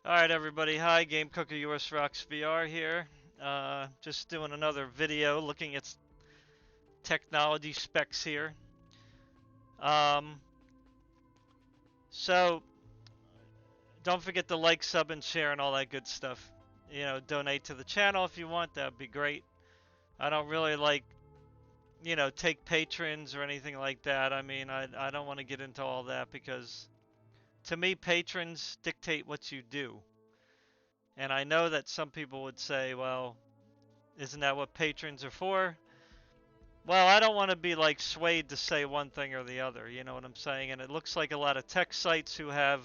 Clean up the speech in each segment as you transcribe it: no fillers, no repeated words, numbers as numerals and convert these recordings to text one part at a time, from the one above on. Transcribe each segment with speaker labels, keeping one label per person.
Speaker 1: Alright everybody, hi, Game Cooker US Rocks VR here. Just doing another video looking at technology specs here. Um, so, don't forget to like, sub, and share and all that good stuff. You know, donate to the channel if you want, that'd be great. I don't really like, take patrons or anything like that. I mean, I don't want to get into all that because to me, patrons dictate what you do. And I know that some people would say, well, isn't that what patrons are for? Well, I don't want to be like swayed to say one thing or the other, you know what I'm saying? And it looks like a lot of tech sites who have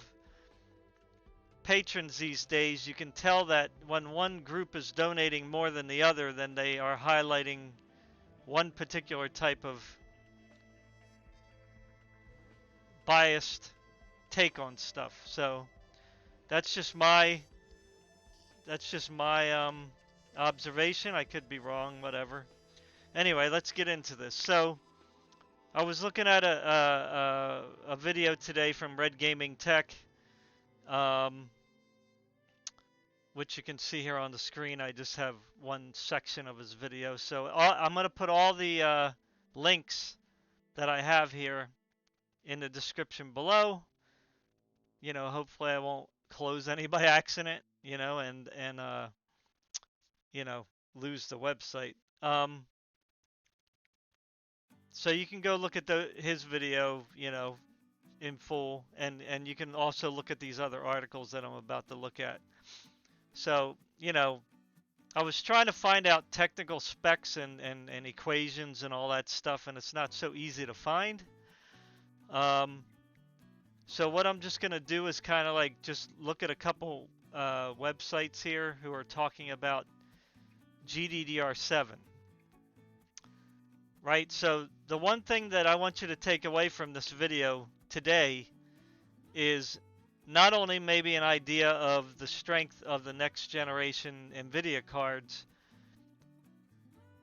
Speaker 1: patrons these days, you can tell that when one group is donating more than the other, then they are highlighting one particular type of biased take on stuff. So that's just my observation. I could be wrong, whatever. Anyway, let's get into this. So I was looking at a video today from Red Gaming Tech, um, which you can see here on the screen. I just have one section of his video. So I'm going to put all the links that I have here in the description below. You know, hopefully I won't close any by accident, and you know, lose the website. So you can go look at his video, in full, and you can also look at these other articles that I'm about to look at. So, I was trying to find out technical specs and equations and all that stuff, and it's not so easy to find. So what I'm just going to do is kind of like just look at a couple websites here who are talking about GDDR7. Right, so the one thing that I want you to take away from this video today is not only maybe an idea of the strength of the next generation NVIDIA cards,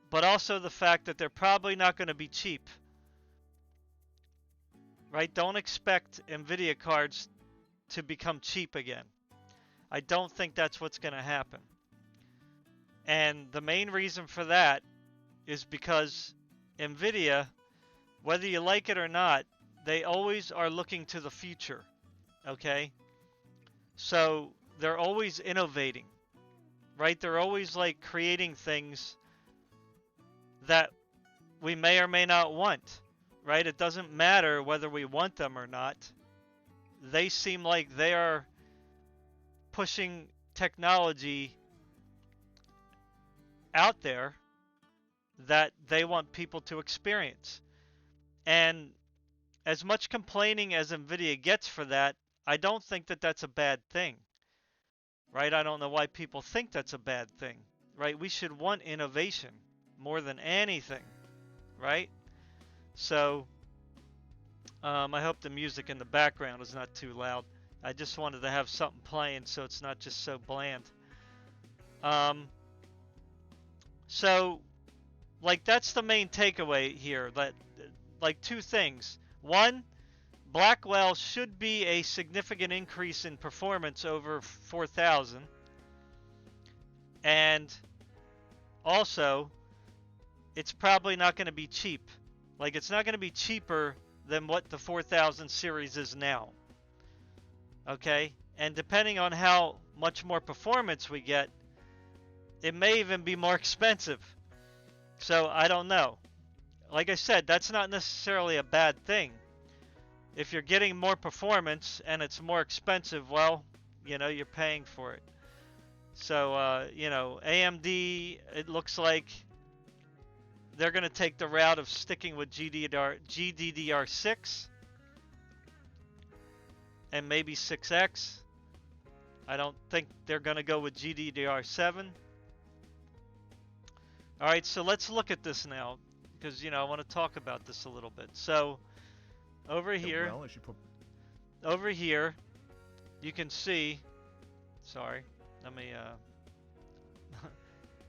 Speaker 1: but also the fact that they're probably not going to be cheap. Right? Don't expect NVIDIA cards to become cheap again. I don't think that's what's going to happen. And the main reason for that is because NVIDIA, whether you like it or not, they always are looking to the future. Okay? So they're always innovating, right? They're always like creating things that we may or may not want, right? It doesn't matter whether we want them or not. They seem like they are pushing technology out there that they want people to experience. And as much complaining as NVIDIA gets for that, I don't think that that's a bad thing, right? I don't know why people think that's a bad thing, right? We should want innovation more than anything, right? So I hope the music in the background is not too loud. I just wanted to have something playing so it's not just so bland. So like that's the main takeaway here, that like two things. One, Blackwell should be a significant increase in performance over 4000, and also it's probably not going to be cheap. Like it's not going to be cheaper than what the 4000 series is now. Okay? And depending on how much more performance we get, it may even be more expensive. So I don't know. Like I said, that's not necessarily a bad thing. If you're getting more performance and it's more expensive, well, you're paying for it. So, AMD, it looks like they're going to take the route of sticking with GDDR6 and maybe 6X. I don't think they're going to go with GDDR7. All right, so let's look at this now, because I want to talk about this a little bit. So over here, you can see. Sorry, let me.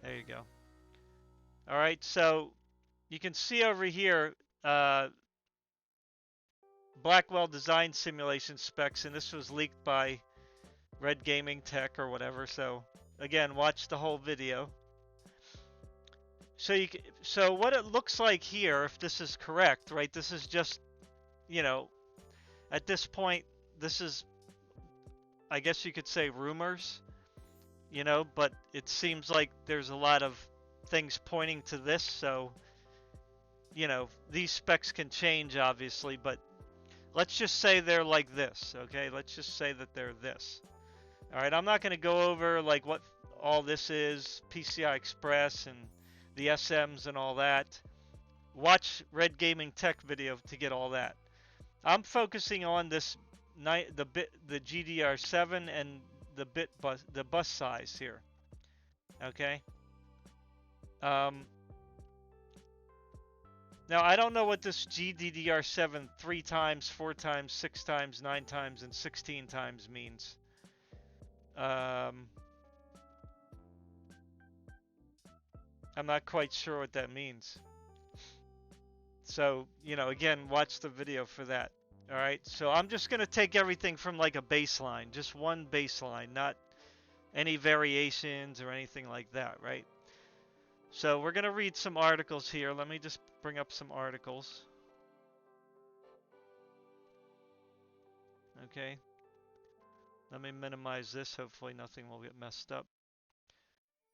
Speaker 1: There you go. All right, so you can see over here Blackwell design simulation specs, and this was leaked by Red Gaming Tech or whatever. So again, watch the whole video. So what it looks like here, if this is correct, right? This is just, you know, at this point, this is, I guess you could say, rumors, you know, but it seems like there's a lot of things pointing to this. So, you know, these specs can change, obviously, but let's just say they're like this, okay? Let's just say that they're this. All right, I'm not going to go over like what all this is, PCI Express and the SMs and all that. Watch Red Gaming Tech video to get all that. I'm focusing on this the GDR7 and the bus size here. Okay. Now I don't know what this GDDR7 3 times, 4 times, 6 times, 9 times, and 16 times means. I'm not quite sure what that means. So, you know, again, watch the video for that. All right, so I'm just going to take everything from like a baseline, just one baseline, not any variations or anything like that, right? So we're going to read some articles here. Let me just bring up some articles. Okay. Let me minimize this. Hopefully nothing will get messed up.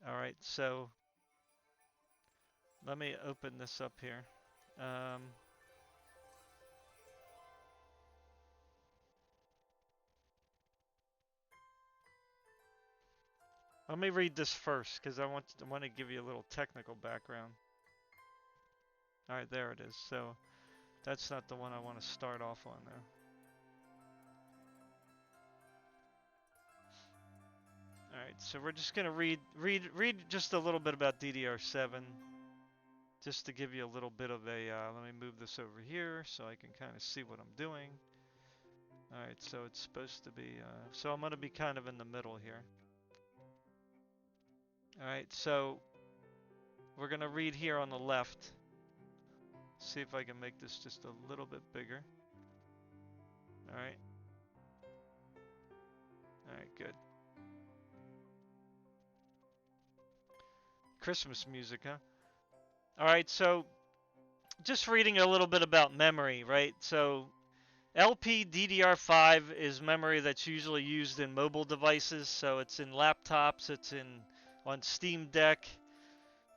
Speaker 1: All right, so let me open this up here. Let me read this first because I want to give you a little technical background. All right, there it is. So that's not the one I want to start off on there. All right, so we're just gonna read just a little bit about DDR7, just to give you a little bit of a. Let me move this over here so I can kind of see what I'm doing. All right, so it's supposed to be. So I'm gonna be kind of in the middle here. All right, so we're gonna read here on the left. See if I can make this just a little bit bigger. All right. All right, good. Christmas music, huh? All right, so just reading a little bit about memory, right? So LPDDR5 is memory that's usually used in mobile devices. So it's in laptops, it's on Steam Deck,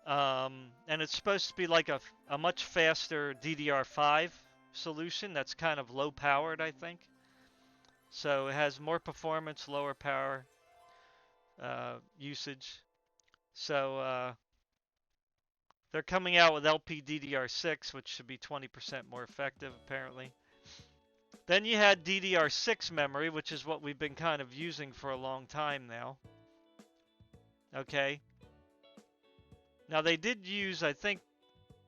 Speaker 1: and it's supposed to be like a much faster DDR5 solution that's kind of low powered, I think. So it has more performance, lower power usage. So they're coming out with LPDDR6, which should be 20% more effective, apparently. Then you had DDR6 memory, which is what we've been kind of using for a long time now. Okay. Now they did use, I think,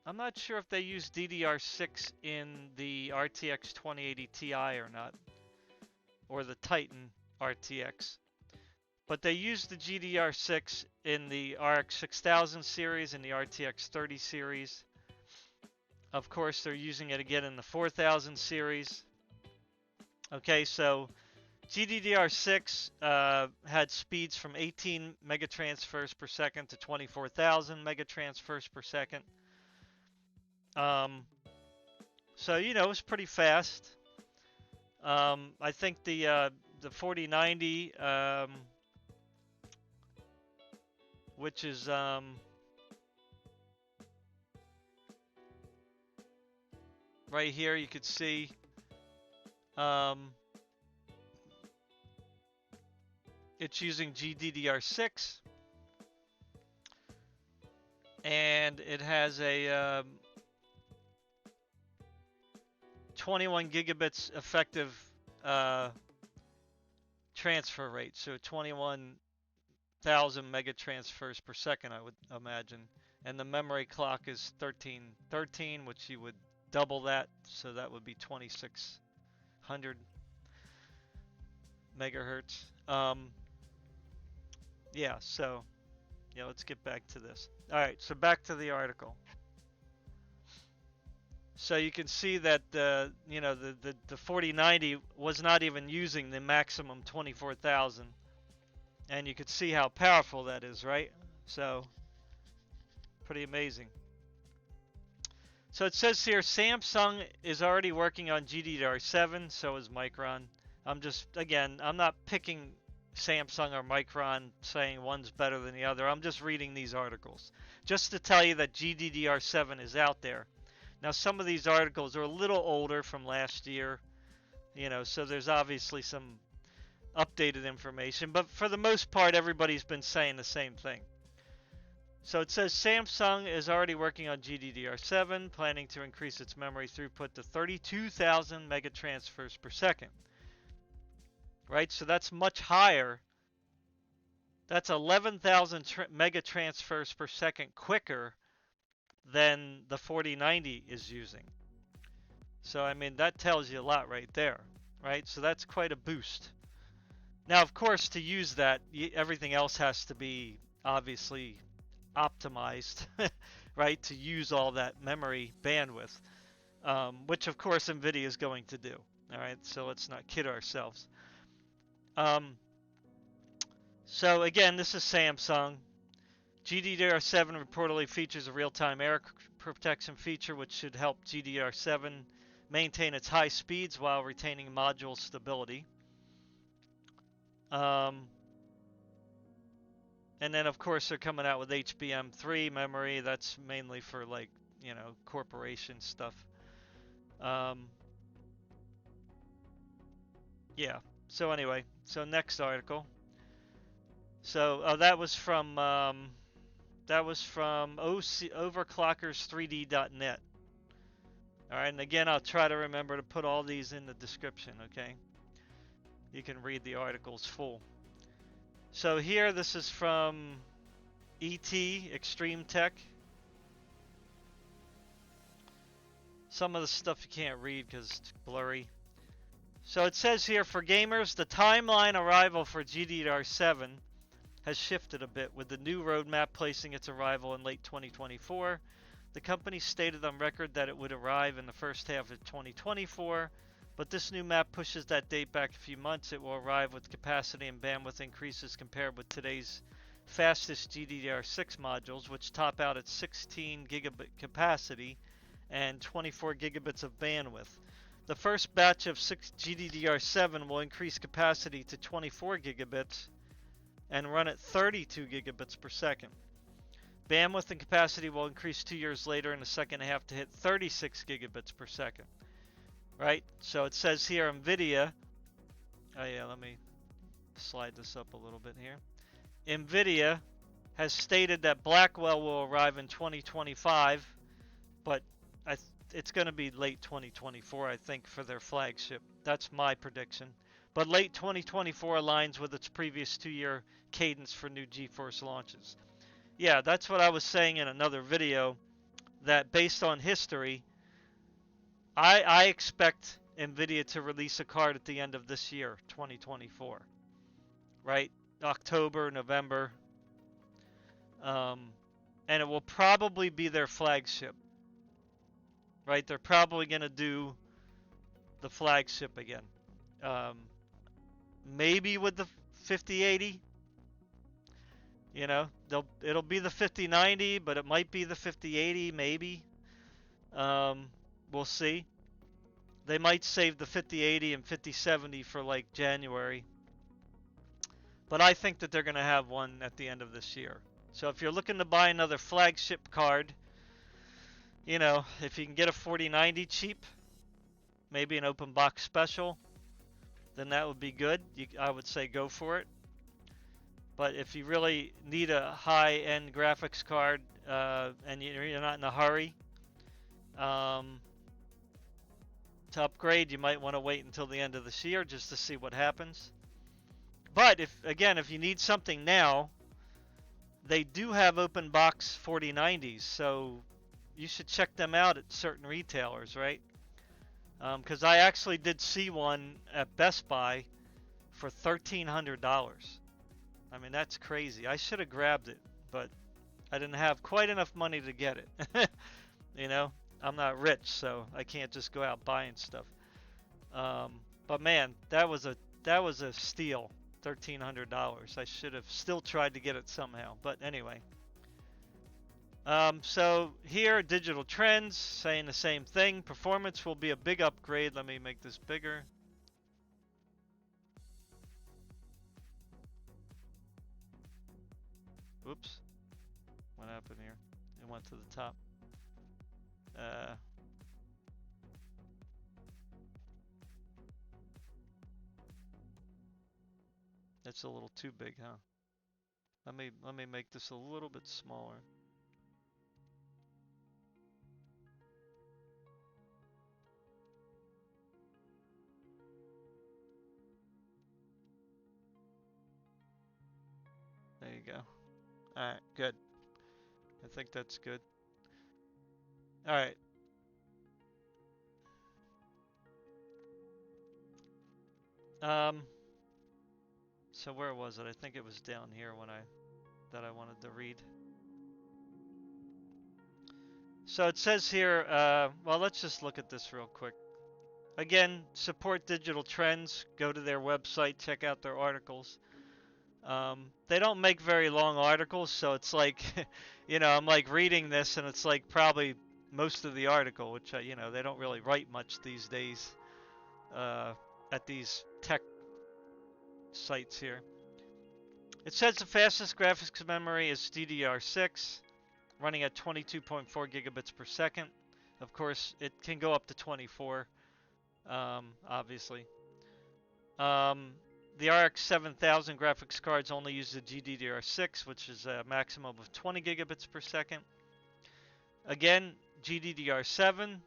Speaker 1: I'm not sure if they used DDR6 in the RTX 2080 Ti or not, or the Titan RTX. But they used the GDR6 in the RX 6000 series and the RTX 30 series. Of course, they're using it again in the 4000 series. Okay, so GDDR6 had speeds from 18 megatransfers per second to 24,000 megatransfers per second. So, you know, it was pretty fast. I think the 4090, which is right here, you could see it's using GDDR6, and it has a 21 gigabits effective transfer rate, so 21,000 megatransfers per second, I would imagine. And the memory clock is 1313, which you would double that, so that would be 2600 megahertz. Yeah, so yeah, let's get back to this. All right, so back to the article. So you can see that the 4090 was not even using the maximum 24,000. And you could see how powerful that is, right? So, pretty amazing. So it says here Samsung is already working on GDDR7, so is Micron. I'm not picking Samsung or Micron saying one's better than the other. I'm just reading these articles just to tell you that GDDR7 is out there. Now, some of these articles are a little older from last year, so there's obviously some updated information, but for the most part, everybody's been saying the same thing. So it says Samsung is already working on GDDR7, planning to increase its memory throughput to 32,000 megatransfers per second. Right? So that's much higher. That's 11,000 megatransfers per second quicker than the 4090 is using. So, I mean, that tells you a lot right there. Right? So that's quite a boost. Now, of course, to use that, everything else has to be obviously optimized, right, to use all that memory bandwidth, which of course NVIDIA is going to do. All right, so let's not kid ourselves. So again, this is Samsung. GDDR7 reportedly features a real-time error protection feature, which should help GDDR7 maintain its high speeds while retaining module stability. And then, of course, they're coming out with HBM3 memory. That's mainly for, like, corporation stuff. Yeah. So anyway, so next article. So that was from overclockers3d.net. All right, and again, I'll try to remember to put all these in the description. Okay. You can read the articles full. So here, this is from ET, Extreme Tech. Some of the stuff you can't read because it's blurry. So it says here, for gamers, the timeline arrival for GDDR7 has shifted a bit, with the new roadmap placing its arrival in late 2024. The company stated on record that it would arrive in the first half of 2024, but this new map pushes that date back a few months. It will arrive with capacity and bandwidth increases compared with today's fastest GDDR6 modules, which top out at 16 gigabit capacity and 24 gigabits of bandwidth. The first batch of GDDR7 will increase capacity to 24 gigabits and run at 32 gigabits per second. Bandwidth and capacity will increase 2 years later in the second half to hit 36 gigabits per second. Right? So it says here NVIDIA. Oh yeah, let me slide this up a little bit here. NVIDIA has stated that Blackwell will arrive in 2025, but it's going to be late 2024, I think, for their flagship. That's my prediction. But late 2024 aligns with its previous 2-year cadence for new GeForce launches. Yeah, that's what I was saying in another video, that based on history, I expect NVIDIA to release a card at the end of this year, 2024. Right? October, November. And it will probably be their flagship. Right? They're probably going to do the flagship again. Maybe with the 5080. It'll be the 5090, but it might be the 5080, maybe. We'll see. They might save the 5080 and 5070 for like January. But I think that they're going to have one at the end of this year. So if you're looking to buy another flagship card, if you can get a 4090 cheap, maybe an open box special, then that would be good. I would say go for it. But if you really need a high-end graphics card and you're not in a hurry to upgrade, you might want to wait until the end of this year just to see what happens. But if you need something now, they do have open box 4090s, so you should check them out at certain retailers, right? Because I actually did see one at Best Buy for $1,300. I mean, that's crazy. I should have grabbed it, but I didn't have quite enough money to get it. I'm not rich, so I can't just go out buying stuff. But man, that was a steal. $1,300. I should have still tried to get it somehow, but anyway. So here, digital trends, saying the same thing. Performance will be a big upgrade. Let me make this bigger. Oops. What happened here? It went to the top. That's a little too big, huh? Let me make this a little bit smaller. There you go. Alright, good. I think that's good. Alright. So where was it? I think it was down here when I wanted to read. So it says here, well, let's just look at this real quick. Again, support digital trends. Go to their website, check out their articles. They don't make very long articles, so it's like, you know, I'm like reading this and it's like probably most of the article, which, you know, they don't really write much these days at these tech sites here. It says the fastest graphics memory is DDR6, running at 22.4 gigabits per second. Of course, it can go up to 24, obviously. The RX 7000 graphics cards only use the GDDR6, which is a maximum of 20 gigabits per second. Again, GDDR7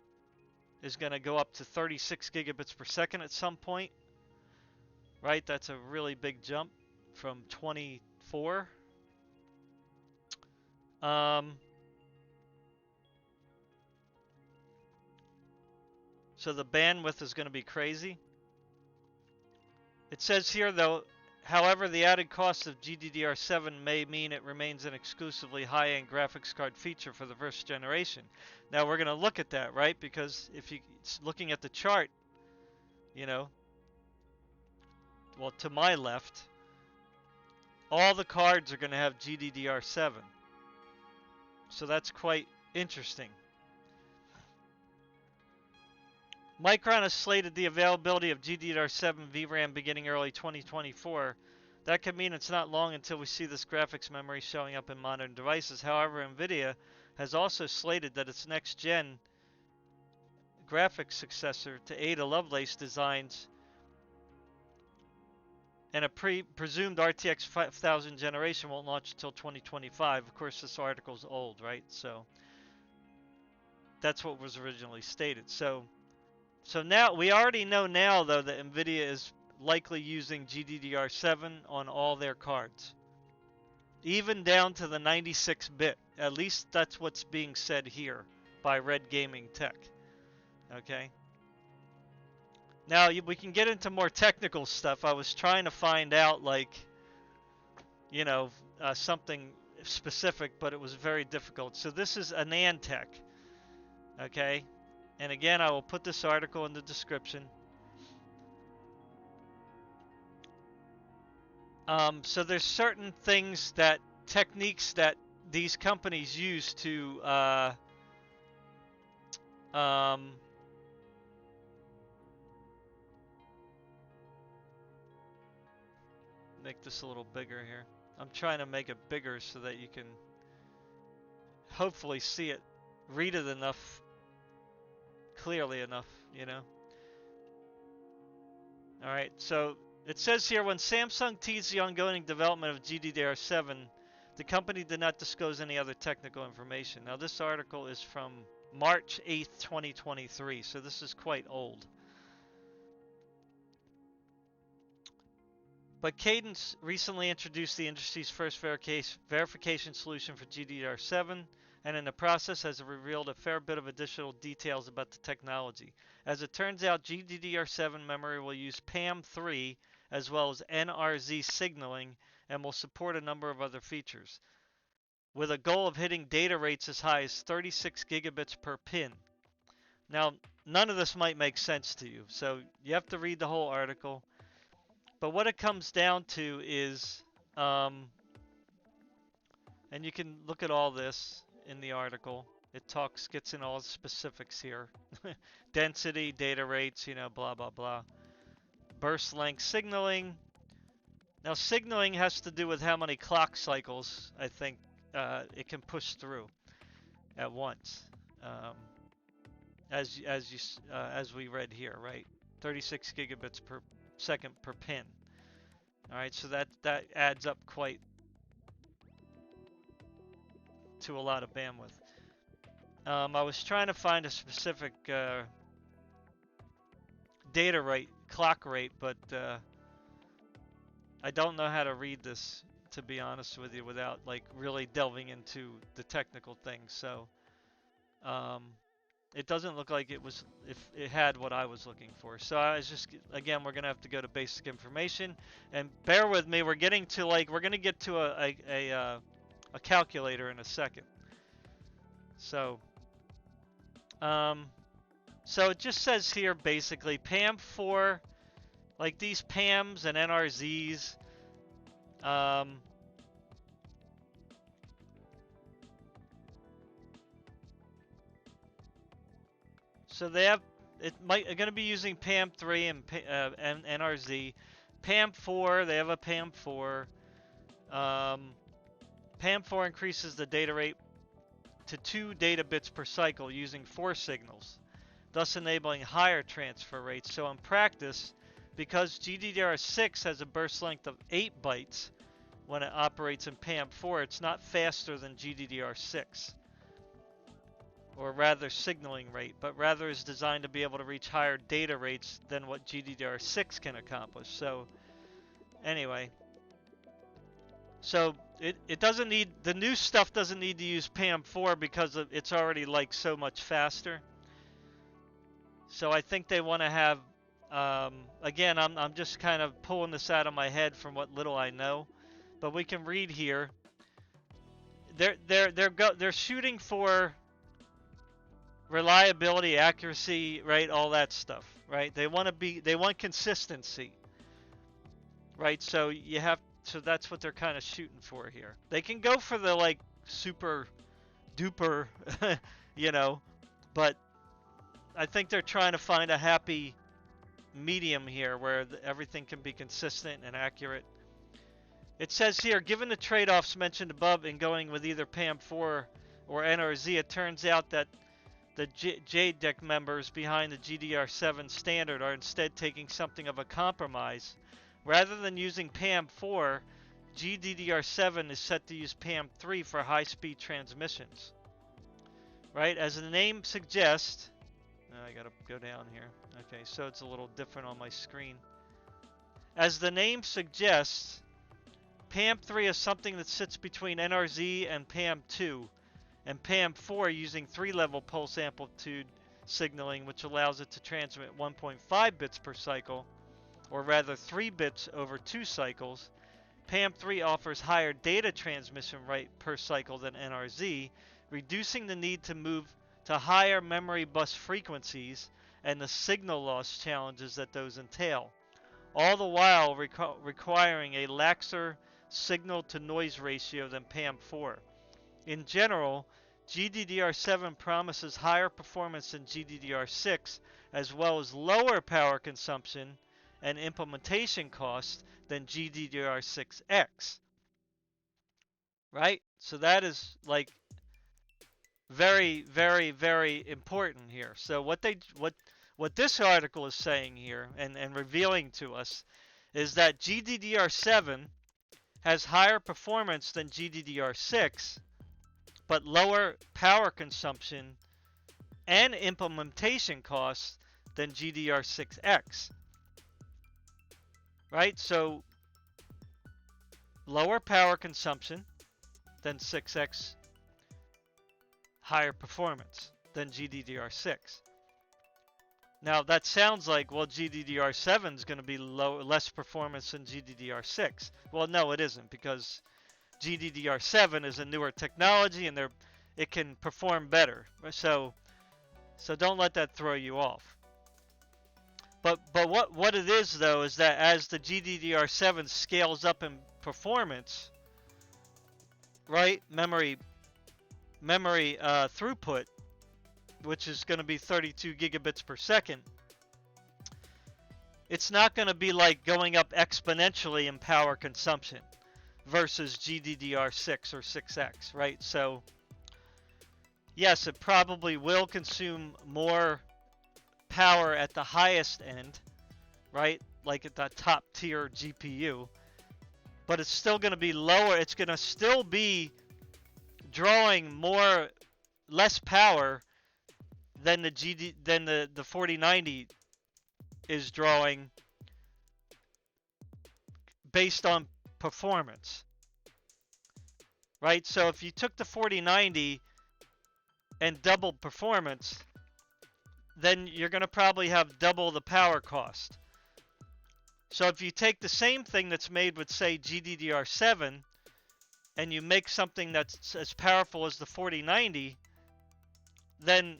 Speaker 1: is going to go up to 36 gigabits per second at some point. Right? That's a really big jump from 24. So the bandwidth is going to be crazy. It says here, though, however, the added cost of GDDR7 may mean it remains an exclusively high-end graphics card feature for the first generation. Now, we're going to look at that, right? Because if you're looking at the chart, you know, well, to my left, all the cards are going to have GDDR7. So that's quite interesting. Micron has slated the availability of GDDR7 VRAM beginning early 2024. That could mean it's not long until we see this graphics memory showing up in modern devices. However, NVIDIA has also slated that its next-gen graphics successor to Ada Lovelace designs and a presumed RTX 5000 generation won't launch until 2025. Of course, this article's old, right? So that's what was originally stated. So now we already know now, though, that NVIDIA is likely using GDDR7 on all their cards, even down to the 96-bit. At least that's what's being said here by Red Gaming Tech. Okay. Now we can get into more technical stuff. I was trying to find out, like, you know, something specific, but it was very difficult. So this is AnandTech. Okay. And again, I will put this article in the description. So there's certain things techniques that these companies use to make this a little bigger here. I'm trying to make it bigger so that you can hopefully see it, read it enough, clearly enough, you know. Alright, so it says here, when Samsung teased the ongoing development of GDDR7, the company did not disclose any other technical information. Now this article is from March 8th, 2023, so this is quite old. But Cadence recently introduced the industry's first verification solution for GDDR7, and in the process has revealed a fair bit of additional details about the technology. As it turns out, GDDR7 memory will use PAM3 as well as NRZ signaling and will support a number of other features, with a goal of hitting data rates as high as 36 gigabits per pin. Now, none of this might make sense to you, so you have to read the whole article. But what it comes down to is, and you can look at all this in the article. It gets in all the specifics here. Density, data rates, blah, blah, blah. Burst length signaling. Now, signaling has to do with how many clock cycles, I think, it can push through at once. As we read here, right? 36 gigabits per second per pin. All right, so that adds up quite to a lot of bandwidth. I was trying to find a specific data rate, clock rate, but I don't know how to read this, to be honest with you, without like really delving into the technical things. So it doesn't look like if it had what I was looking for. So I was just, again, we're gonna have to go to basic information, and bear with me. We're getting to we're gonna get to a calculator in a second. So so it just says here basically PAM4, like these PAMs and NRZs. So they have going to be using PAM3 and NRZ. PAM4, they have a PAM4. PAM4 increases the data rate to 2 data bits per cycle using 4 signals, thus enabling higher transfer rates. So in practice, because GDDR6 has a burst length of 8 bytes when it operates in PAM4, it's not faster than GDDR6, or rather signaling rate, but rather is designed to be able to reach higher data rates than what GDDR6 can accomplish. So anyway, so it doesn't need, the new stuff doesn't need to use PAM4 because it's already like so much faster. So I think they want to have, again, I'm just kind of pulling this out of my head from what little I know, but we can read here. They're shooting for reliability, accuracy, right? All that stuff, right? They want consistency, right? So that's what they're kind of shooting for here. They can go for the like super duper, but I think they're trying to find a happy medium here where everything can be consistent and accurate. It says here, given the trade-offs mentioned above in going with either PAM4 or NRZ, it turns out that the JDEC members behind the GDDR7 standard are instead taking something of a compromise. Rather than using PAM4, GDDR7 is set to use PAM3 for high-speed transmissions. Right? As the name suggests, I gotta go down here. Okay, so it's a little different on my screen. As the name suggests, PAM3 is something that sits between NRZ and PAM2, and PAM4 using 3-level pulse amplitude signaling, which allows it to transmit 1.5 bits per cycle, or rather 3 bits over 2 cycles. PAM3 offers higher data transmission rate per cycle than NRZ, reducing the need to move to higher memory bus frequencies and the signal loss challenges that those entail, all the while requiring a laxer signal-to-noise ratio than PAM4. In general, GDDR7 promises higher performance than GDDR6, as well as lower power consumption and implementation costs than GDDR6X. Right? So that is like very, very, very important here. So what this article is saying here and revealing to us is that GDDR7 has higher performance than GDDR6, but lower power consumption and implementation costs than GDDR6X. Right? So lower power consumption than 6X, higher performance than GDDR6. Now that sounds like, well, GDDR7 is going to be less performance than GDDR6. Well, no, it isn't, because GDDR7 is a newer technology and it can perform better. So don't let that throw you off. But what it is though is that as the GDDR7 scales up in performance, right? Memory throughput, which is going to be 32 gigabits per second. It's not going to be like going up exponentially in power consumption versus GDDR6 or 6X, right? So yes, it probably will consume more power at the highest end, right? Like at the top tier GPU, but it's still going to be lower. It's going to still be drawing less power than the 4090 is drawing based on performance, right? So if you took the 4090 and doubled performance, then you're going to probably have double the power cost. So if you take the same thing that's made with, say, GDDR7 and you make something that's as powerful as the 4090, then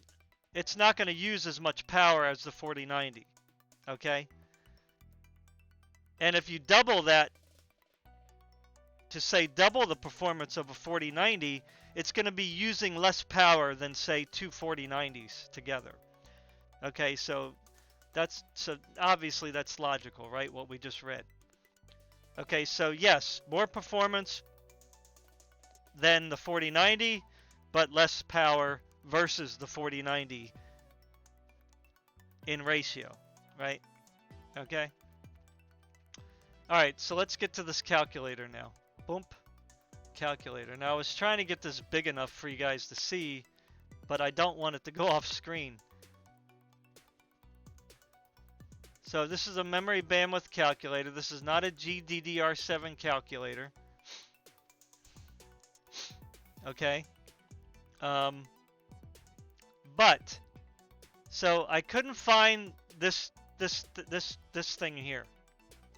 Speaker 1: it's not going to use as much power as the 4090, okay? And if you double that to, say, double the performance of a 4090, it's going to be using less power than, say, two 4090s together. Okay, so obviously that's logical, right? What we just read. Okay, so yes, more performance than the 4090, but less power versus the 4090 in ratio, right? Okay. All right, so let's get to this calculator now. Boom. Calculator. Now I was trying to get this big enough for you guys to see, but I don't want it to go off screen. So this is a memory bandwidth calculator. This is not a GDDR7 calculator. Okay. But so I couldn't find this thing here.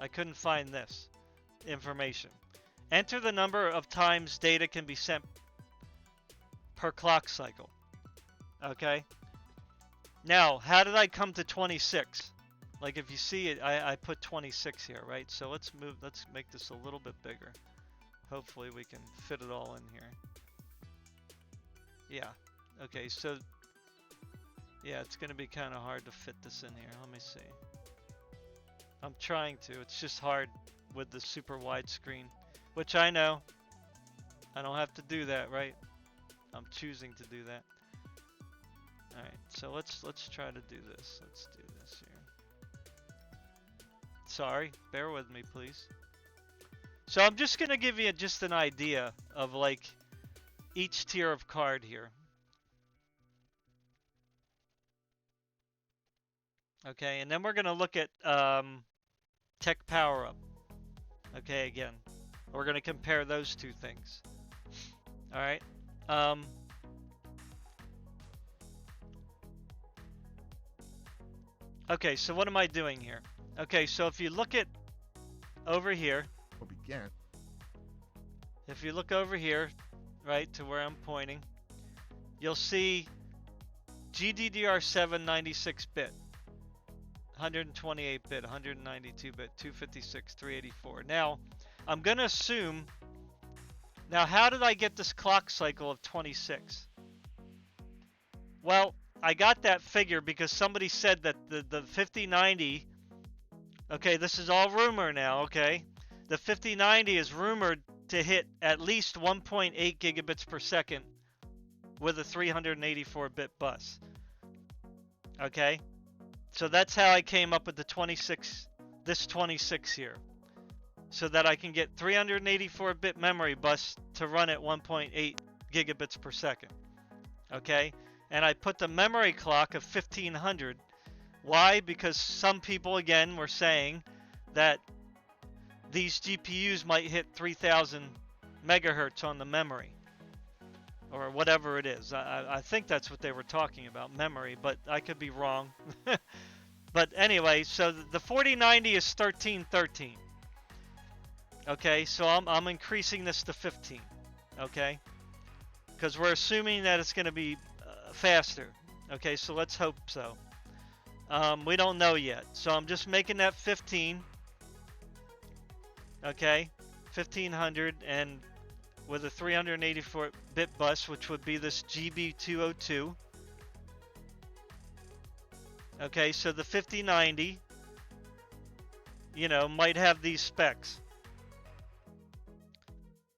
Speaker 1: I couldn't find this information. Enter the number of times data can be sent per clock cycle. Okay. Now, how did I come to 26? Like if you see it, I put 26 here, right? So let's make this a little bit bigger. Hopefully we can fit it all in here. Yeah. Okay, so yeah, it's going to be kind of hard to fit this in here. Let me see. I'm trying to. It's just hard with the super wide screen, which I know. I don't have to do that, right? I'm choosing to do that. All right, so let's try to do this. Let's do this here. Sorry, bear with me, please. So I'm just gonna give you just an idea of like each tier of card here. Okay, and then we're gonna look at tech power up. Okay, again, we're gonna compare those two things. All right. Okay, so what am I doing here? Okay, so if you look at over here, if you look over here, right to where I'm pointing, you'll see GDDR7 96-bit, 128-bit, 192-bit, 256, 384. Now, I'm going to assume, now how did I get this clock cycle of 26? Well, I got that figure because somebody said that the 5090, okay, this is all rumor now, okay? The 5090 is rumored to hit at least 1.8 gigabits per second with a 384-bit bus. Okay? So that's how I came up with the 26, this 26 here. So that I can get 384-bit memory bus to run at 1.8 gigabits per second. Okay? And I put the memory clock of 1500. Why? Because some people, again, were saying that these GPUs might hit 3000 megahertz on the memory. Or whatever it is. I think that's what they were talking about, memory, but I could be wrong. But anyway, so the 4090 is 1313. Okay, so I'm increasing this to 15. Okay? Because we're assuming that it's going to be faster. Okay, so let's hope so. We don't know yet. So I'm just making that 15. Okay, 1500, and with a 384-bit bus, which would be this GB202. Okay, so the 5090, you know, might have these specs.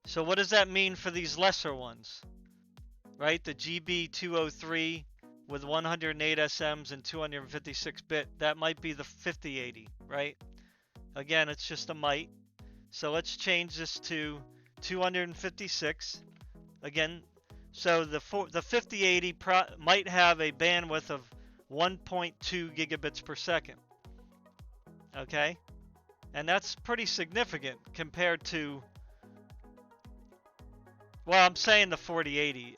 Speaker 1: So what does that mean for these lesser ones? Right, the GB203 with 108 SMs and 256-bit, that might be the 5080, right? Again, it's just a might. So let's change this to 256. Again, so the 5080 might have a bandwidth of 1.2 gigabits per second. Okay? And that's pretty significant compared to, well, I'm saying the 4080.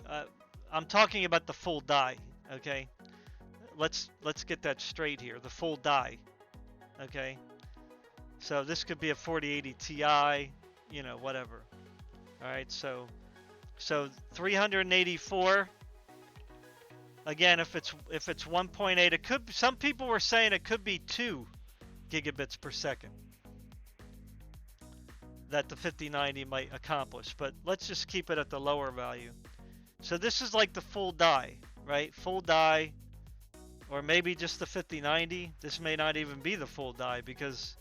Speaker 1: I'm talking about the full die, okay? Let's get that straight here. The full die, okay? So this could be a 4080 Ti, you know, whatever. All right, so 384. Again, if it's 1.8, it could. Some people were saying it could be 2 gigabits per second that the 5090 might accomplish, but let's just keep it at the lower value. So this is like the full die, right? Full die, or maybe just the 5090. This may not even be the full die because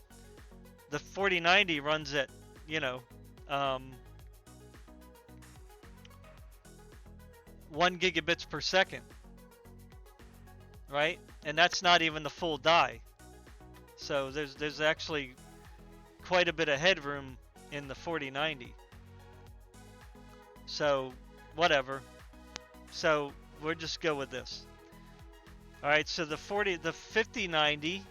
Speaker 1: the 4090 runs at, you know, 1 gigabits per second, right? And that's not even the full die. So there's actually quite a bit of headroom in the 4090. So whatever. So we'll just go with this. All right, so the 5090,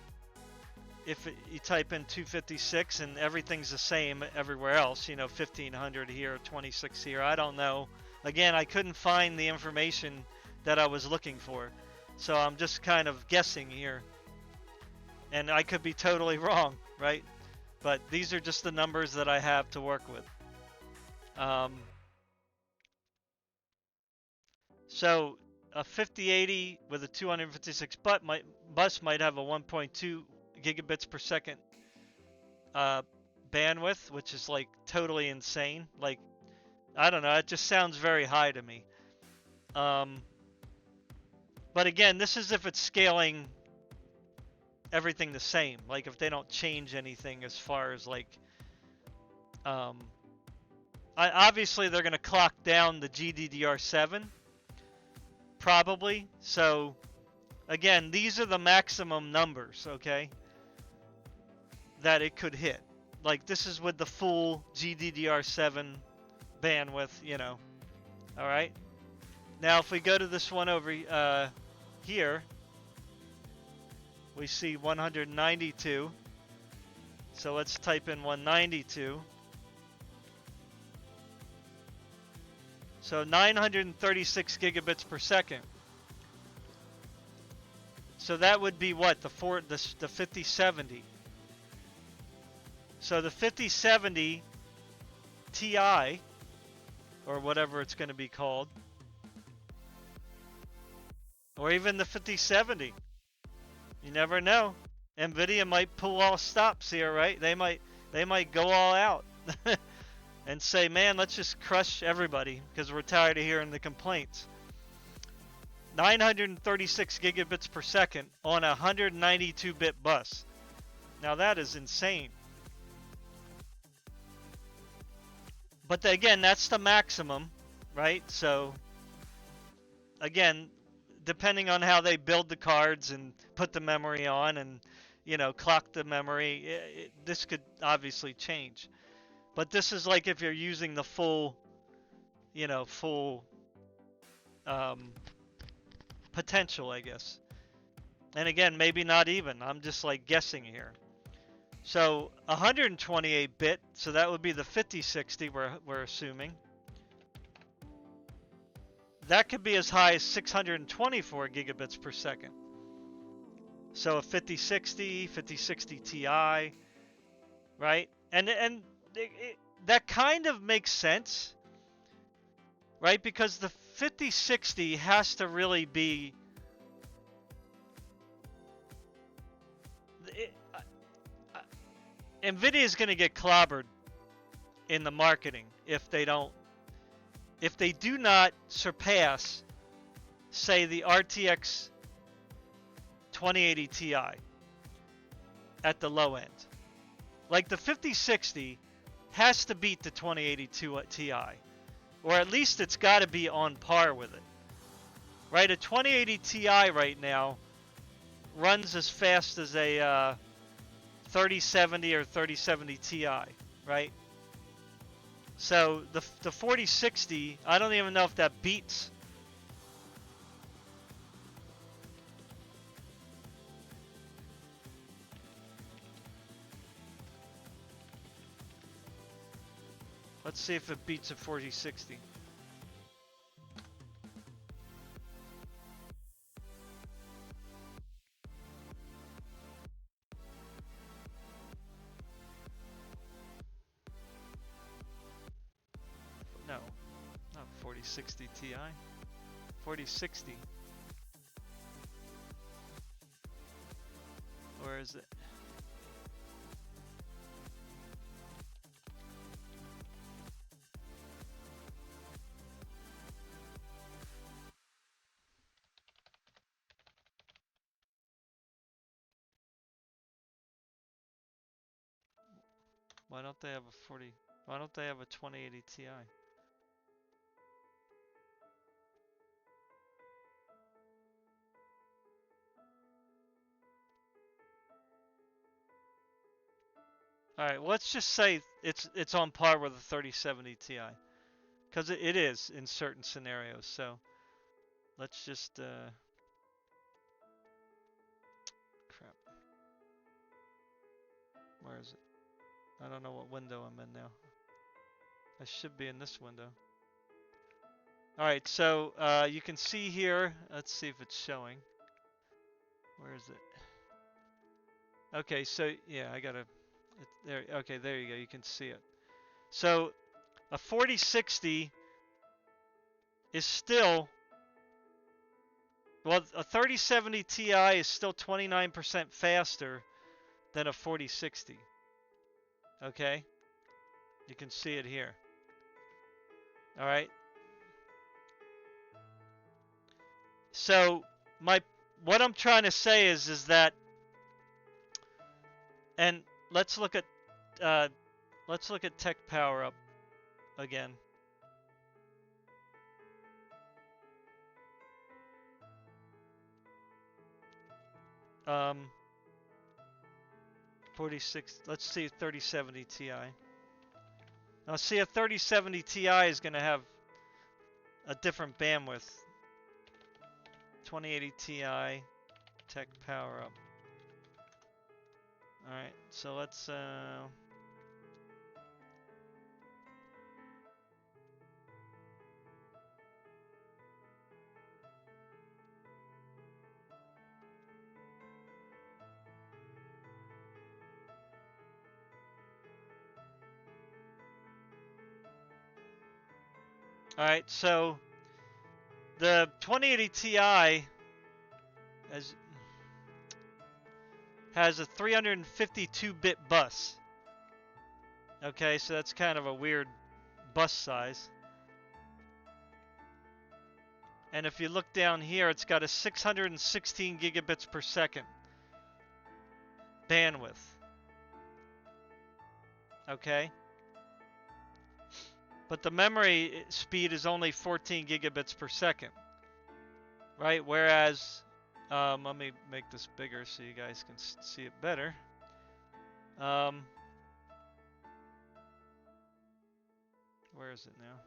Speaker 1: if you type in 256 and everything's the same everywhere else, you know, 1500 here, 26 here, I don't know. Again, I couldn't find the information that I was looking for. So I'm just kind of guessing here. And I could be totally wrong, right? But these are just the numbers that I have to work with. So a 5080 with a 256 bus might have a 1.2 gigabits per second bandwidth, which is like totally insane. Like, I don't know, it just sounds very high to me. But again, this is if it's scaling everything the same. Like if they don't change anything as far as like, obviously they're going to clock down the GDDR7, probably. So again, these are the maximum numbers, okay, that it could hit. Like this is with the full GDDR7 bandwidth, you know. All right. Now, if we go to this one over here, we see 192. So let's type in 192. So 936 gigabits per second. So that would be what? The 5070. So the 5070 Ti, or whatever it's going to be called, or even the 5070. You never know. Nvidia might pull all stops here, right? They might go all out and say, "Man, let's just crush everybody because we're tired of hearing the complaints." 936 gigabits per second on a 192-bit bus. Now that is insane. But again, that's the maximum, right? So again, depending on how they build the cards and put the memory on and, you know, clock the memory, this could obviously change. But this is like if you're using the full, you know, potential, I guess. And again, maybe not even. I'm just like guessing here. So 128-bit, so that would be the 5060 we're assuming. That could be as high as 624 gigabits per second. So a 5060 Ti, right? And that kind of makes sense, right? Because the 5060 has to really be NVIDIA is going to get clobbered in the marketing if they do not surpass, say, the RTX 2080 Ti at the low end. Like the 5060 has to beat the 2080 Ti, or at least it's got to be on par with it. Right, a 2080 Ti right now runs as fast as a 3070 or 3070 Ti, right? So the 4060, I don't even know if that beats. Let's see if it beats a 4060. No, not 4060 Ti. 4060. Where is it? Why don't they have a 40? Why don't they have a 2080 Ti? All right, well, let's just say it's on par with a 3070 Ti, because it is in certain scenarios. So let's just crap. Where is it? I don't know what window I'm in now. I should be in this window. All right, so you can see here. Let's see if it's showing. Where is it? Okay, so yeah, I gotta. There. Okay, there you go. You can see it. So a 4060 is still, well, a 3070 Ti is still 29% faster than a 4060. Okay, you can see it here. All right. So what I'm trying to say is that, and let's look at Tech Power Up again. Um, 46. Let's see 3070 Ti. Now, see, a 3070 Ti is going to have a different bandwidth. 2080 Ti, Tech Power Up. All right, so let's. All right, so the 2080 Ti has a 352-bit bus. Okay, so that's kind of a weird bus size. And if you look down here, it's got a 616 gigabits per second bandwidth. Okay? But the memory speed is only 14 gigabits per second. Right? Whereas, let me make this bigger so you guys can see it better. Where is it now?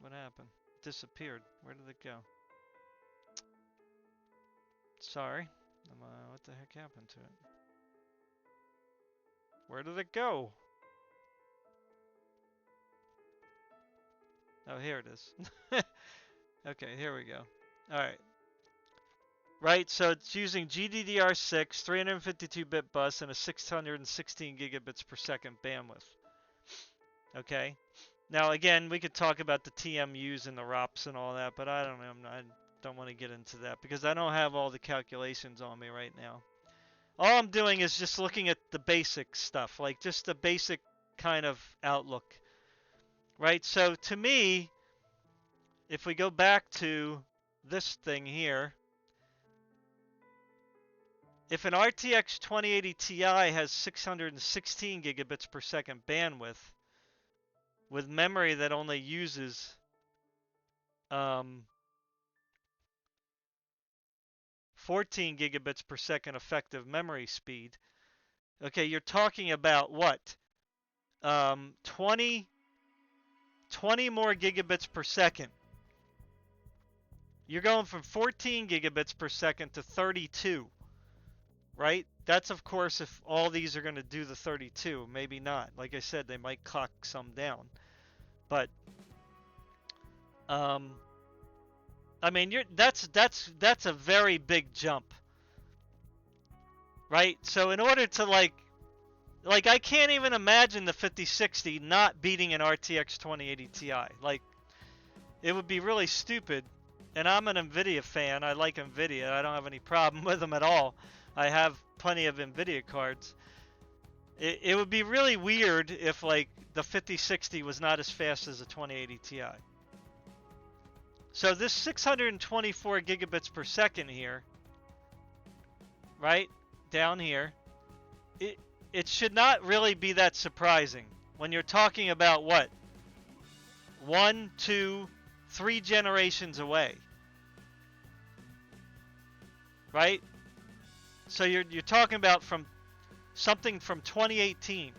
Speaker 1: What happened? It disappeared. Where did it go? Sorry. What the heck happened to it? Where did it go? Oh, here it is. Okay, here we go. Alright. Right, so it's using GDDR6, 352-bit bus, and a 616 gigabits per second bandwidth. Okay? Now, again, we could talk about the TMUs and the ROPS and all that, but I don't want to get into that because I don't have all the calculations on me right now. all I'm doing is just looking at the basic stuff, like just the basic kind of outlook, right? So to me, if we go back to this thing here, if an RTX 2080 Ti has 616 gigabits per second bandwidth with memory that only uses 14 gigabits per second effective memory speed, okay, you're talking about what? 20 more gigabits per second. You're going from 14 gigabits per second to 32, right? That's, of course, if all these are going to do the 32. Maybe not. Like I said, they might clock some down. But, I mean, that's a very big jump, right? So in order to, like I can't even imagine the 5060 not beating an RTX 2080 Ti. Like, it would be really stupid. And I'm an NVIDIA fan. I like NVIDIA. I don't have any problem with them at all. I have plenty of NVIDIA cards. It would be really weird if, like, the 5060 was not as fast as the 2080 Ti. So this 624 gigabits per second here, right, down here, it should not really be that surprising when you're talking about what? 1, 2, 3 generations away, right? So you're talking about from something from 2018.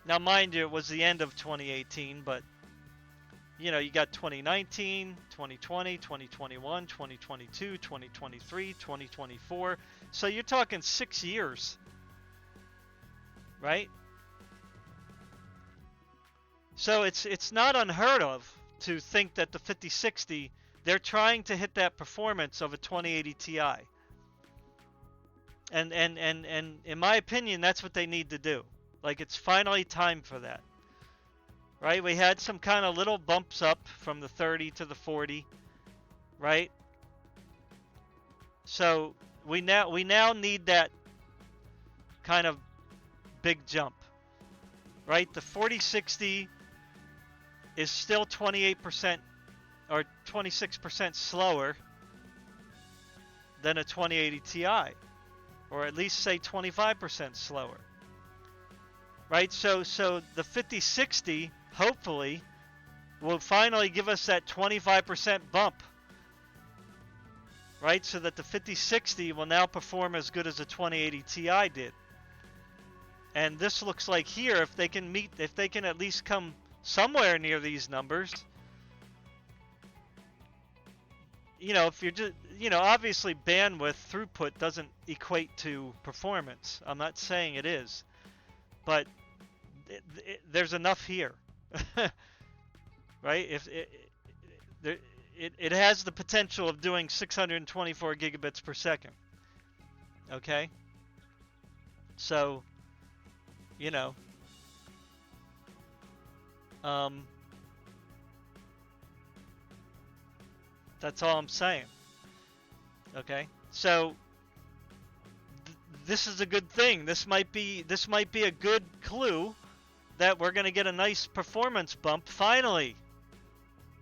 Speaker 1: Now, mind you, it was the end of 2018, but you know, you got 2019, 2020, 2021, 2022, 2023, 2024. So you're talking 6 years, right? So it's not unheard of to think that the 5060, they're trying to hit that performance of a 2080 Ti. And in my opinion, that's what they need to do. Like, it's finally time for that. Right? We had some kind of little bumps up from the 30 to the 40, right? So we now need that kind of big jump. Right? The 4060 is still 28% or 26% slower than a 2080 Ti, or at least say 25% slower. Right? So the 5060 hopefully will finally give us that 25% bump, right? So that the 5060 will now perform as good as the 2080 Ti did. And this looks like here, if they can at least come somewhere near these numbers, you know, if you're just, you know, obviously bandwidth throughput doesn't equate to performance. I'm not saying it is, but there's enough here. Right? If it has the potential of doing 624 gigabits per second. Okay? So, you know, that's all I'm saying. Okay? So this is a good thing. This might be a good clue that we're going to get a nice performance bump finally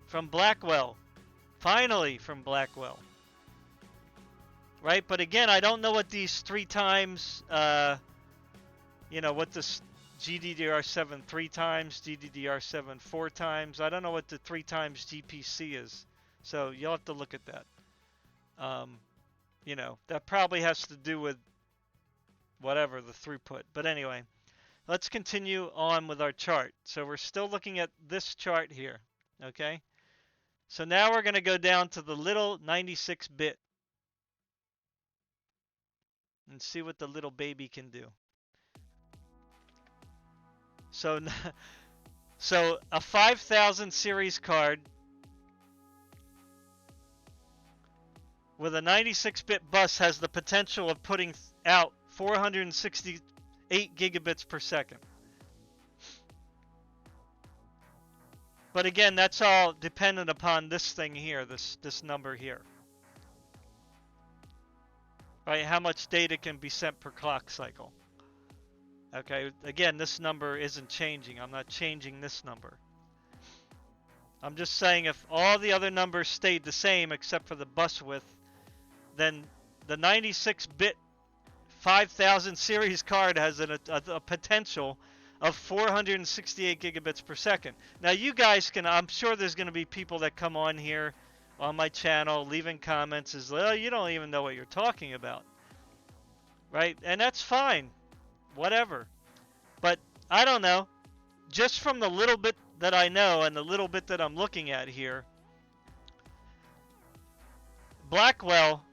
Speaker 1: from Blackwell. Finally from Blackwell. Right? But again, I don't know what these 3 times, you know, what this GDDR7 3 times, GDDR7 4 times. I don't know what the 3 times GPC is. So you'll have to look at that. You know, that probably has to do with whatever, the throughput. But anyway, let's continue on with our chart. So we're still looking at this chart here, okay? So now we're going to go down to the little 96-bit and see what the little baby can do. So, so a 5000 series card with a 96-bit bus has the potential of putting out 468 gigabits per second. But again, that's all dependent upon this thing here, this number here. right? How much data can be sent per clock cycle. Okay, again, this number isn't changing. I'm not changing this number. I'm just saying if all the other numbers stayed the same except for the bus width, then the 96-bit 5000 series card has a potential of 468 gigabits per second. Now you guys can, I'm sure there's going to be people that come on here on my channel leaving comments as, well, you don't even know what you're talking about. Right? And that's fine. Whatever. But I don't know. Just from the little bit that I know and the little bit that I'm looking at here, Blackwell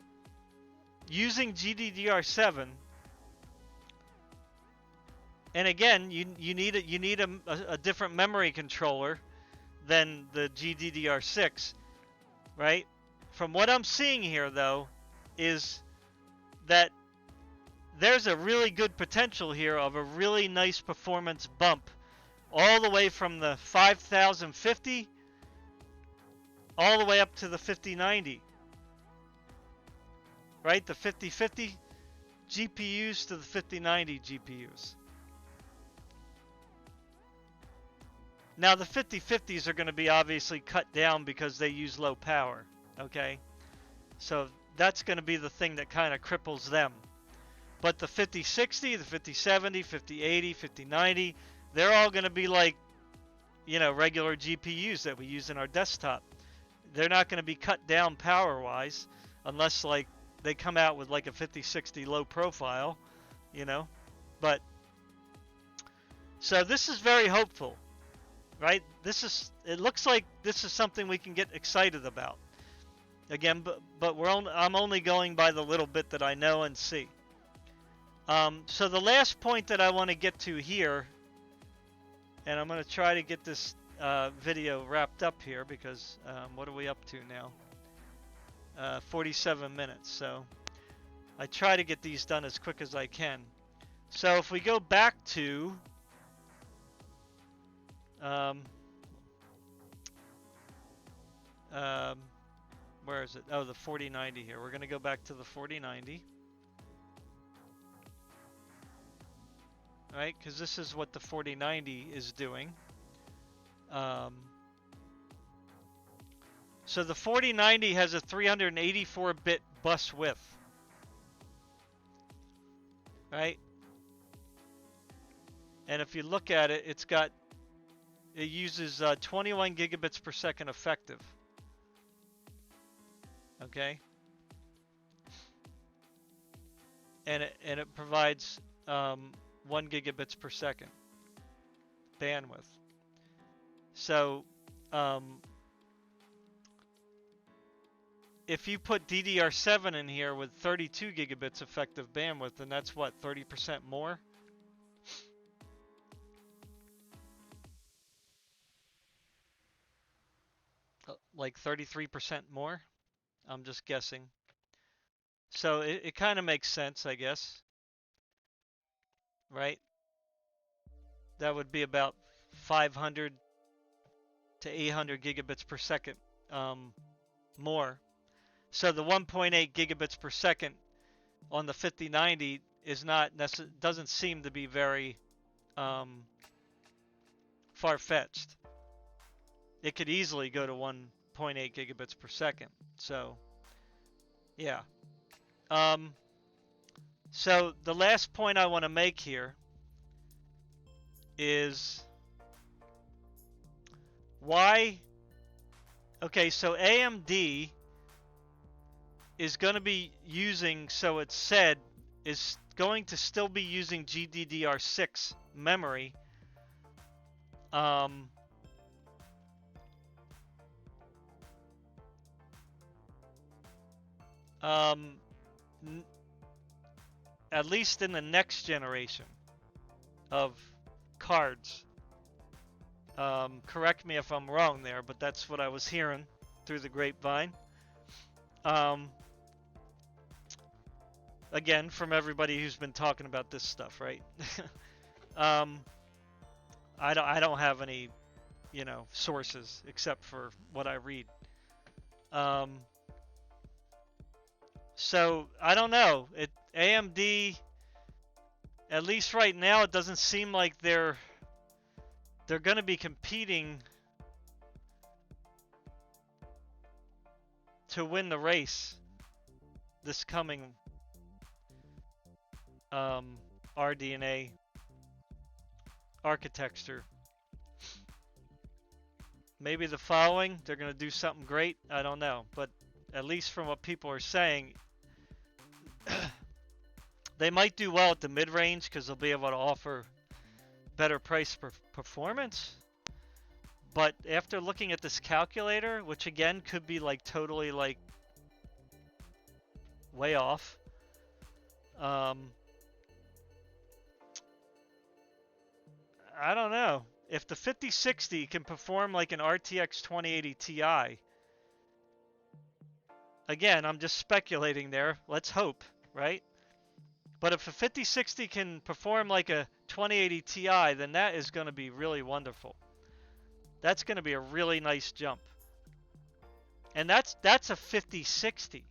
Speaker 1: using GDDR7, and again, you need a different memory controller than the GDDR6, right? From what I'm seeing here, though, is that there's a really good potential here of a really nice performance bump all the way from the 5050 all the way up to the 5090. Right? The 5050 GPUs to the 5090 GPUs. Now the 5050s are going to be obviously cut down because they use low power. Okay? So that's going to be the thing that kind of cripples them. But the 5060, the 5070, 5080, 5090, they're all going to be like, you know, regular GPUs that we use in our desktop. They're not going to be cut down power-wise unless, like, they come out with, like, a 5060 low profile, you know. But, so this is very hopeful, right? It looks like this is something we can get excited about. Again, but I'm only going by the little bit that I know and see. So the last point that I want to get to here, and I'm going to try to get this video wrapped up here because what are we up to now? 47 minutes. So I try to get these done as quick as I can. So if we go back to where is it? Oh, the 4090 here. We're going to go back to the 4090. Right, because this is what the 4090 is doing. So the 4090 has a 384-bit bus width. Right? And if you look at it, it uses 21 gigabits per second effective. Okay? And it provides 1 gigabits per second bandwidth. So if you put DDR7 in here with 32 gigabits effective bandwidth, then that's what, 30% more? Like 33% more? I'm just guessing. So it kind of makes sense, I guess. Right? That would be about 500 to 800 gigabits per second more. So the 1.8 gigabits per second on the 5090 is doesn't seem to be very far-fetched. It could easily go to 1.8 gigabits per second. So yeah. So the last point I want to make here is why. Okay, so AMD is going to be using, so it's said, is going to still be using GDDR6 memory. At least in the next generation of cards. Correct me if I'm wrong there, but that's what I was hearing through the grapevine. Again, from everybody who's been talking about this stuff, right? I don't have any, sources except for what I read. So I don't know. AMD, at least right now, it doesn't seem like they're going to be competing to win the race this coming RDNA architecture. Maybe the following, they're going to do something great. I don't know. But at least from what people are saying, they might do well at the mid-range because they'll be able to offer better price performance. But after looking at this calculator, which again could be like totally like way off, I don't know. If the 5060 can perform like an RTX 2080 Ti, again, I'm just speculating there. Let's hope, right? But if a 5060 can perform like a 2080 Ti, then that is going to be really wonderful. That's going to be a really nice jump. And that's a 5060.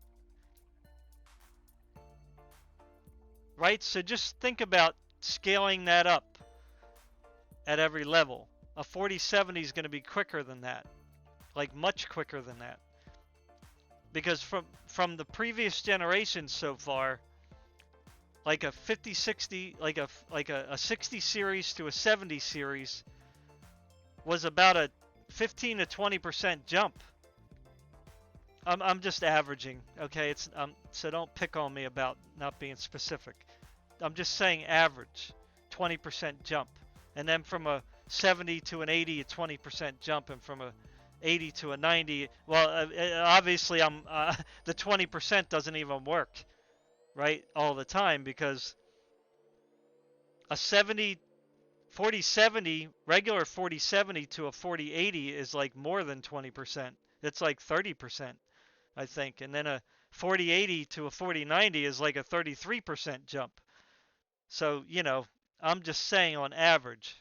Speaker 1: Right? So just think about scaling that up at every level. A 4070 is going to be quicker than that. Like much quicker than that. Because from the previous generation so far, like a 5060, like a 60 series to a 70 series was about a 15 to 20% jump. I'm just averaging, okay? It's so don't pick on me about not being specific. I'm just saying average, 20% jump. And then from a 70 to an 80, a 20% jump, and from a 80 to a 90, well, obviously the 20% doesn't even work, right, all the time, because a 4070, regular 4070 to a 4080 is like more than 20%. It's like 30%, I think. And then a 4080 to a 4090 is like a 33% jump. So, you know, I'm just saying on average.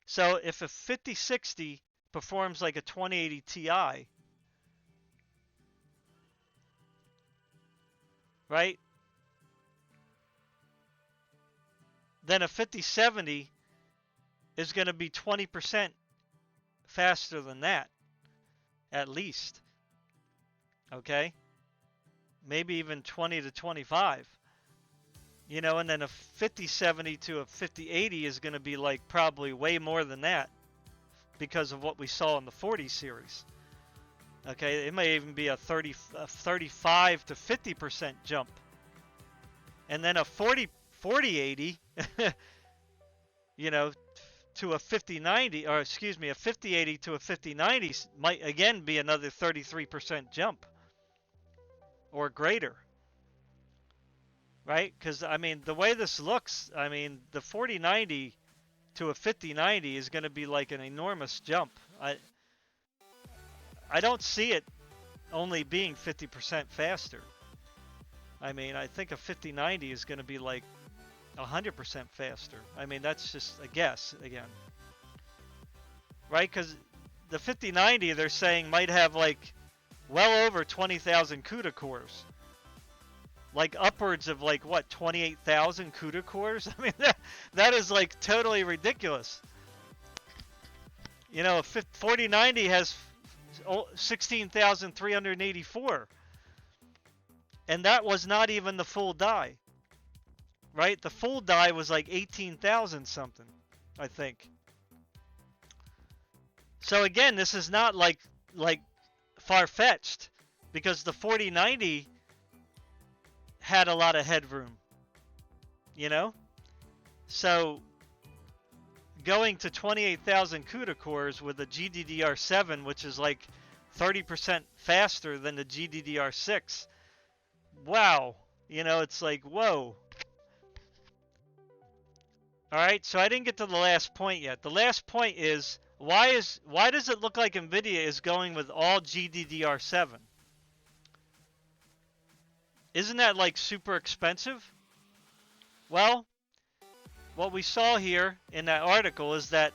Speaker 1: So if a 5060 performs like a 2080 Ti, right? Then a 5070 is going to be 20% faster than that, at least. Okay? Maybe even 20 to 25. You know, and then a 5070 to a 5080 is going to be like probably way more than that because of what we saw in the 40 series. Okay, it may even be a 35 to 50% jump. And then a 4080, you know, to a 5090, or excuse me, a 5080 to a 5090 might again be another 33% jump or greater. Right? Because, I mean, the way this looks, I mean, the 4090 to a 5090 is going to be like an enormous jump. I don't see it only being 50% faster. I mean, I think a 5090 is going to be like 100% faster. I mean, that's just a guess again. Right? Because the 5090, they're saying, might have like well over 20,000 CUDA cores. Like upwards of like what, 28,000 CUDA cores? I mean, that is like totally ridiculous. You know, a 4090 has 16,384, and that was not even the full die. Right? The full die was like 18,000 something, I think. So again, this is not like far-fetched, because the 4090 had a lot of headroom, you know? So going to 28,000 CUDA cores with a GDDR7, which is like 30% faster than the GDDR6, wow, you know, it's like, whoa. All right, so I didn't get to the last point yet. The last point is, why does it look like NVIDIA is going with all GDDR7? Isn't that like super expensive? Well, what we saw here in that article is that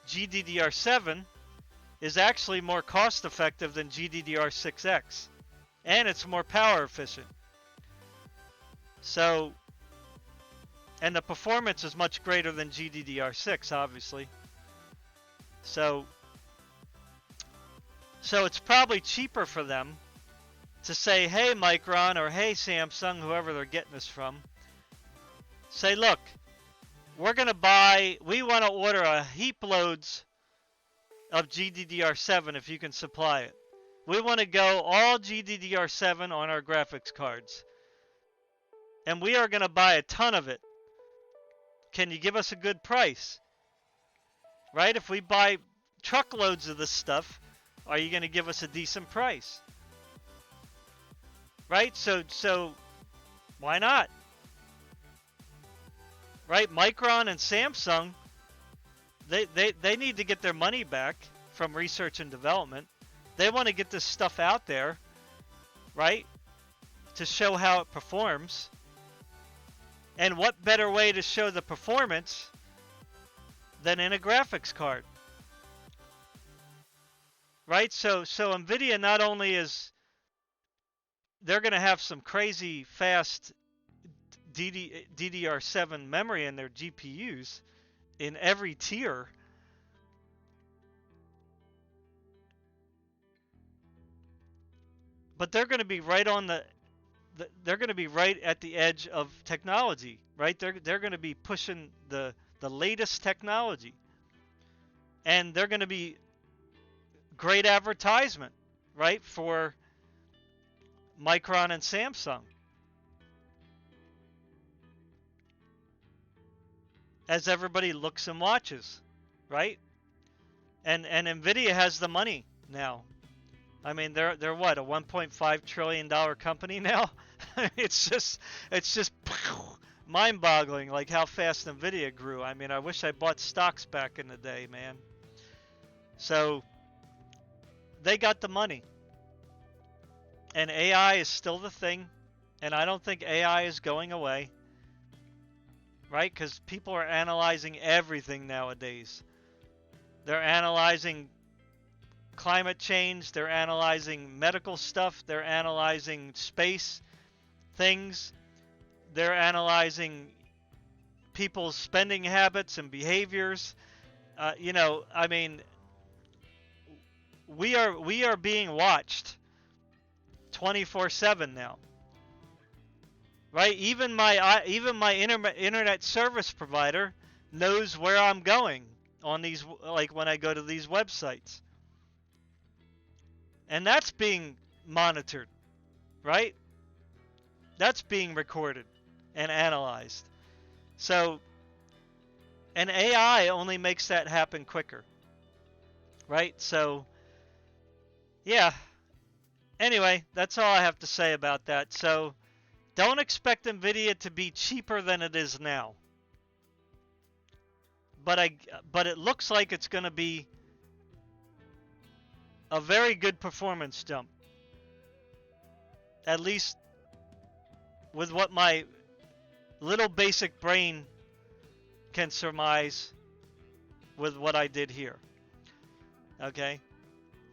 Speaker 1: GDDR7 is actually more cost effective than GDDR6X. and it's more power efficient. So, and the performance is much greater than GDDR6, obviously. So it's probably cheaper for them to say, hey Micron or hey Samsung, whoever they're getting this from, say, look, we want to order a heap loads of GDDR7 if you can supply it. We want to go all GDDR7 on our graphics cards. And we are going to buy a ton of it. Can you give us a good price? Right? If we buy truckloads of this stuff, are you going to give us a decent price? Right? So why not? Right? Micron and Samsung, they need to get their money back from research and development. They want to get this stuff out there, right? To show how it performs. And what better way to show the performance than in a graphics card? Right? So NVIDIA not only is, they're going to have some crazy fast DDR7 memory in their GPUs in every tier. But they're going to be right on they're going to be right at the edge of technology, right? They're going to be pushing the latest technology. And they're going to be great advertisement, right, for Micron and Samsung. As everybody looks and watches, right? And NVIDIA has the money now. I mean, they're what, a $1.5 trillion company now? It's just mind-boggling, like how fast NVIDIA grew. I mean, I wish I bought stocks back in the day, man. So they got the money. And AI is still the thing, and I don't think AI is going away. Right? Because people are analyzing everything nowadays. They're analyzing climate change, they're analyzing medical stuff, they're analyzing space things, they're analyzing people's spending habits and behaviors. I mean, we are being watched 24/7 now. Right? Even my internet service provider knows where I'm going on these, like when I go to these websites. And that's being monitored, right? That's being recorded and analyzed. So, and AI only makes that happen quicker, right? So, yeah. Anyway, that's all I have to say about that. So, don't expect NVIDIA to be cheaper than it is now. But it looks like it's going to be a very good performance jump. At least with what my little basic brain can surmise with what I did here. Okay?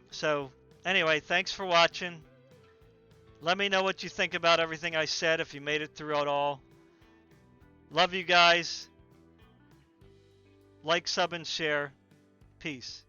Speaker 1: So, anyway, thanks for watching. Let me know what you think about everything I said, if you made it through it all. Love you guys. Like, sub, and share. Peace.